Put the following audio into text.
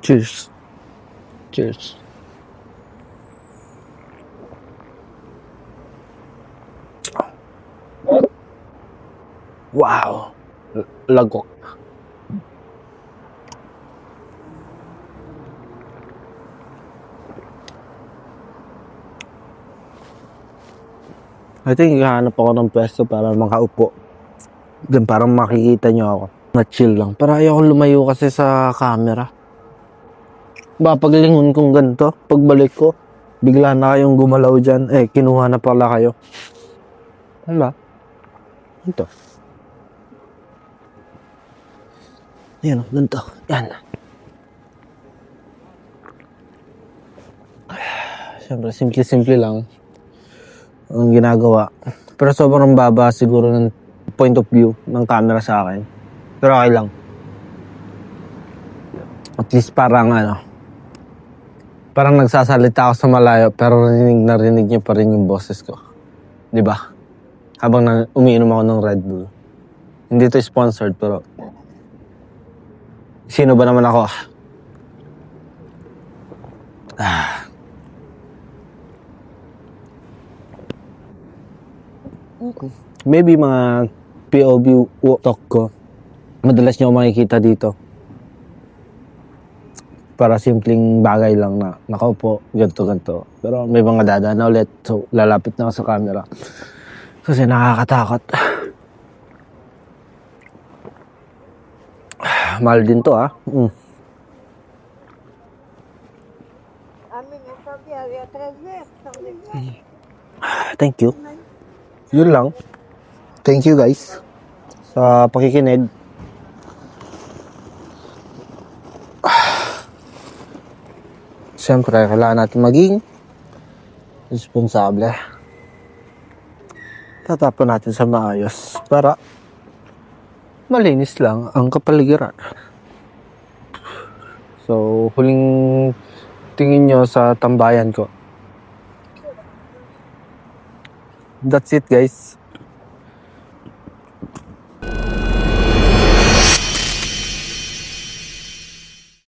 Cheers. Cheers. Wow. Lagok. I think hahanap ako ng pwesto para makaupo. Then parang makikita nyo ako. Na-chill lang. Para ayoko lumayo kasi sa camera. Ba, paglingon kong ganito, pagbalik ko, bigla na kayong gumalaw dyan. Kinuha na pala kayo. Ano ba? Ito. Ayan, ganito. Yan. Siyempre, simple-simple lang ang ginagawa. Pero sobrang baba siguro ng point of view ng camera sa akin. Pero okay lang. At least parang parang nagsasalita ako sa malayo pero narinig niyo pa rin yung boses ko. 'Di ba? Habang umiinom ako ng Red Bull. Hindi to sponsored pero sino ba naman ako? Maybe mga POV talk ko. Madalas niyo makikita dito. Para simpleng bagay lang na nakaupo, ganto. Pero may mga dadaan na ulit. So, lalapit na ako sa camera. Kasi nakakatakot. Mahal din to, ha? Thank you. Yun lang. Thank you, guys. Sa pakikinig. Siyempre, kailangan natin maging responsable. Tatapon natin sa maayos para malinis lang ang kapaligiran. So, huling tingin nyo sa tambayan ko. That's it, guys.